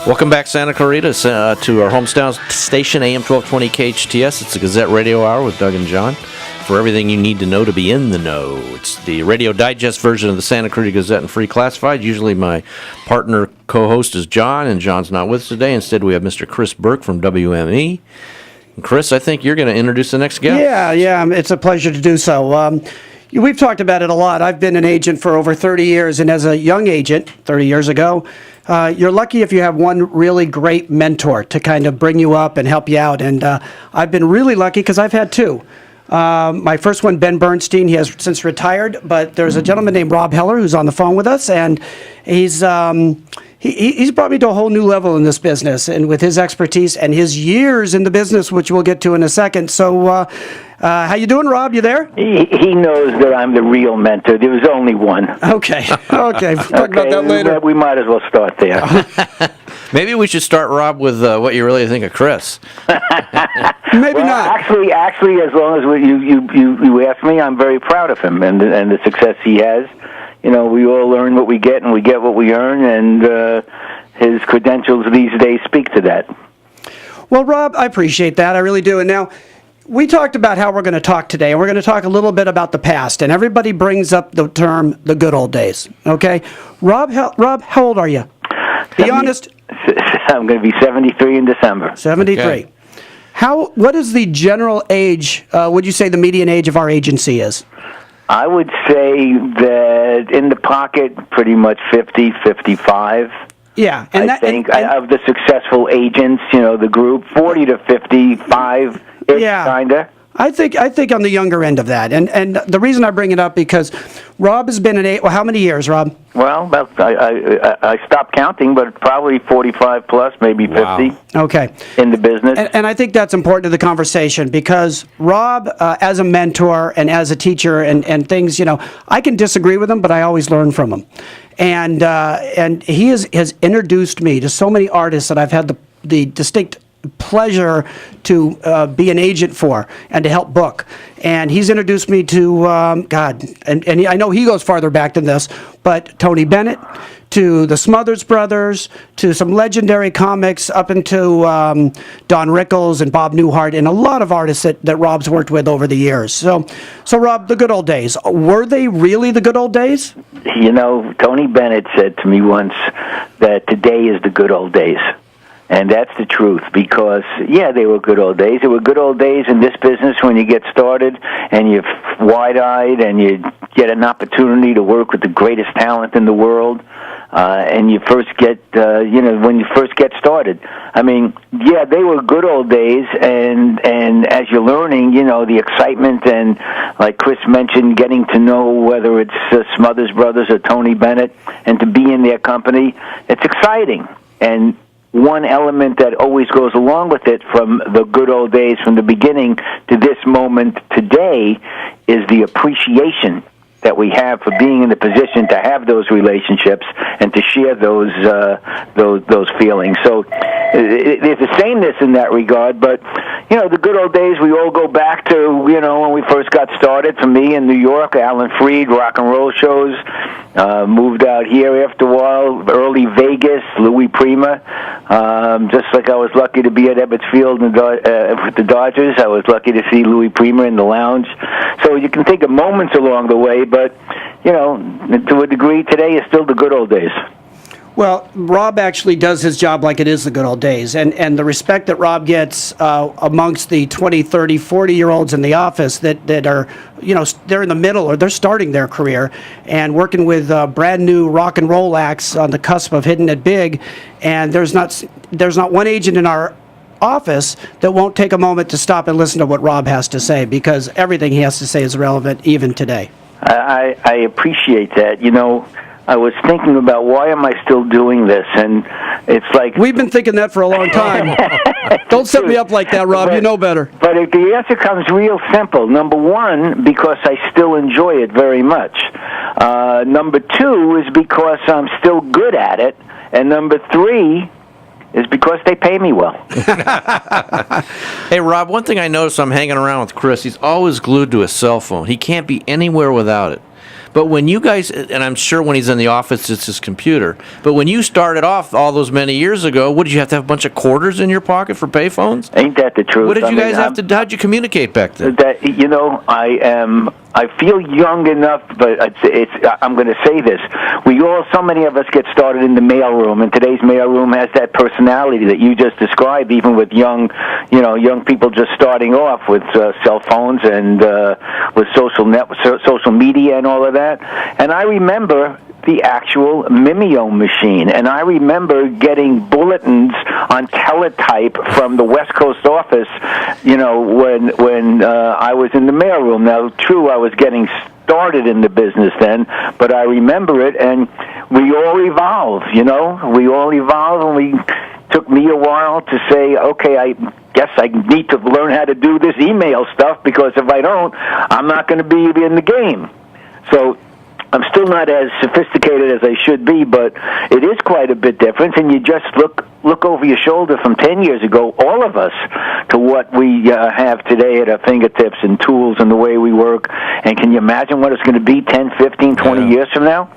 Welcome back, Santa Clarita, to our hometown station, AM 1220 KHTS. It's the Gazette Radio Hour with Doug and John. For everything you need to know to be in the know. It's the radio digest version of the Santa Clarita Gazette and Free Classified. Usually my partner co-host is John, and John's not with us today. Instead, we have Mr. Chris Burke from WME. And Chris, I think you're going to introduce the next guest. Yeah, it's a pleasure to do so. We've talked about it a lot. I've been an agent for over 30 years, and as a young agent, 30 years ago, you're lucky if you have one really great mentor to kind of bring you up and help you out. And I've been really lucky because I've had two. My first one, Ben Bernstein, he has since retired, but there's a gentleman named Rob Heller who's on the phone with us, and he's brought me to a whole new level in this business, and with his expertise and his years in the business, which we'll get to in a second. So, how you doing, Rob? You there? He knows that I'm the real mentor. There was only one. Okay. We'll talk about that later. We might as well start there. Maybe we should start, Rob, with what you really think of Chris. Maybe not. Actually, as long as you ask me, I'm very proud of him and the success he has. You know, we all earn what we get, and we get what we earn, and his credentials these days speak to that. Well, Rob, I appreciate that. I really do. And now, we talked about how we're going to talk today, and we're going to talk a little bit about the past, and everybody brings up the term the good old days, okay? Rob, how old are you? Be honest. I'm going to be 73 in December. 73. Okay. What is the general age, would you say the median age of our agency is? I would say that in the pocket, pretty much 50, 55. Yeah. I think of the successful agents, the group, 40 to 55-ish, kind of. I think on the younger end of that. And the reason I bring it up because Rob has been how many years, Rob? Well, I stopped counting, but probably 45 plus, maybe 50. Wow. Okay. In the business. And I think that's important to the conversation because Rob, as a mentor and as a teacher and things, I can disagree with him, but I always learn from him. And he has introduced me to so many artists that I've had the distinct pleasure to be an agent for and to help book. And he's introduced me to, and I know he goes farther back than this, but Tony Bennett, to the Smothers Brothers, to some legendary comics, up into Don Rickles and Bob Newhart, and a lot of artists that Rob's worked with over the years. So Rob, the good old days, were they really the good old days? Tony Bennett said to me once that today is the good old days. And that's the truth because, they were good old days. They were good old days in this business when you get started and you're wide-eyed and you get an opportunity to work with the greatest talent in the world. And you first get, when you first get started. I mean, they were good old days, and as you're learning, the excitement and, like Chris mentioned, getting to know whether it's Smothers Brothers or Tony Bennett, and to be in their company, it's exciting. And one element that always goes along with it from the good old days, from the beginning to this moment today, is the appreciation that we have for being in the position to have those relationships and to share those feelings. So there's a sameness in that regard, but the good old days we all go back to, when we first got started. For me in New York, Alan Freed, rock and roll shows, moved out here after a while, early Vegas, Louis Prima, just like I was lucky to be at Ebbets Field with the Dodgers, I was lucky to see Louis Prima in the lounge. So you can think of moments along the way, but, to a degree, today is still the good old days. Well, Rob actually does his job like it is the good old days. And the respect that Rob gets amongst the 20, 30, 40-year-olds in the office that are, they're in the middle or they're starting their career and working with brand new rock and roll acts on the cusp of hitting it big. And there's not one agent in our office that won't take a moment to stop and listen to what Rob has to say because everything he has to say is relevant even today. I appreciate that. I was thinking about why am I still doing this, and it's like... We've been thinking that for a long time. Don't set me up like that, Rob. You know better. But the answer comes real simple. Number one, because I still enjoy it very much. Number two is because I'm still good at it. And number three is because they pay me well. Hey, Rob, one thing I noticed, I'm hanging around with Chris, he's always glued to his cell phone. He can't be anywhere without it. But when you guys, and I'm sure when he's in the office, it's his computer. But when you started off all those many years ago, what did you have to have a bunch of quarters in your pocket for payphones? Ain't that the truth? What did you guys have to? How'd you communicate back then? That, I feel young enough, but I'm going to say this. So many of us get started in the mailroom, and today's mailroom has that personality that you just described, even with young people just starting off with cell phones and with social media and all of that. And I remember the actual Mimeo machine, and I remember getting bulletins on teletype from the West Coast office, when I was in the mailroom. Now, true, I was getting started in the business then, but I remember it, and we all evolve, We all evolve, and took me a while to say, okay, I guess I need to learn how to do this email stuff, because if I don't, I'm not going to be in the game. So I'm still not as sophisticated as I should be, but it is quite a bit different, and you just look over your shoulder from 10 years ago, all of us, to what we have today at our fingertips and tools and the way we work. And can you imagine what it's going to be 10, 15, 20 years from now?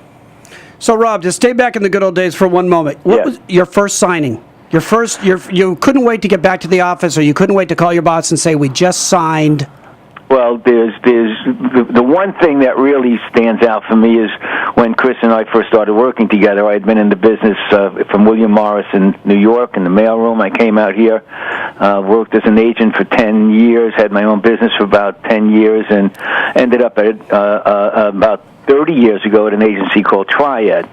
So, Rob, just stay back in the good old days for one moment. What was your first signing? You couldn't wait to get back to the office, or you couldn't wait to call your boss and say, we just signed. Well, there's the one thing that really stands out for me is when Chris and I first started working together. I had been in the business from William Morris in New York in the mailroom. I came out here, worked as an agent for 10 years, had my own business for about 10 years, and ended up at about 30 years ago at an agency called Triad.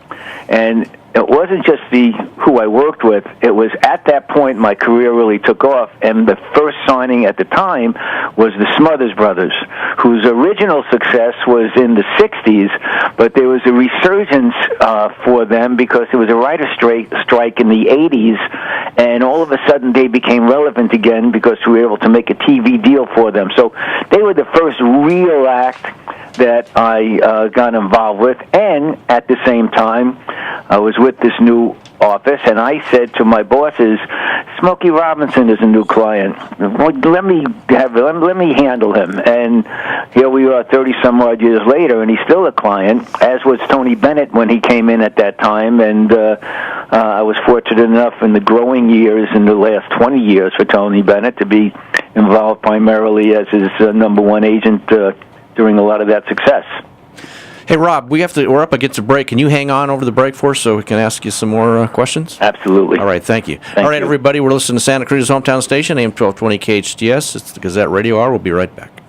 And it wasn't just who I worked with. It was at that point my career really took off, and the first signing at the time was the Smothers Brothers, whose original success was in the 60s, but there was a resurgence for them because there was a writer's strike in the 80s, and all of a sudden they became relevant again because we were able to make a TV deal for them. So they were the first real act that I got involved with, and at the same time, I was with this new office, and I said to my bosses, Smokey Robinson is a new client. Let me handle him. And here we are 30-some-odd years later, and he's still a client, as was Tony Bennett when he came in at that time, and I was fortunate enough in the growing years, in the last 20 years for Tony Bennett, to be involved primarily as his number one agent during a lot of that success. Hey, Rob, we're up against a break. Can you hang on over the break for us so we can ask you some more questions? Absolutely. All right, thank you. Thank All right, you. everybody, we're listening to Santa Clarita's hometown station, AM 1220 KHTS. It's the Gazette Radio Hour. We'll be right back.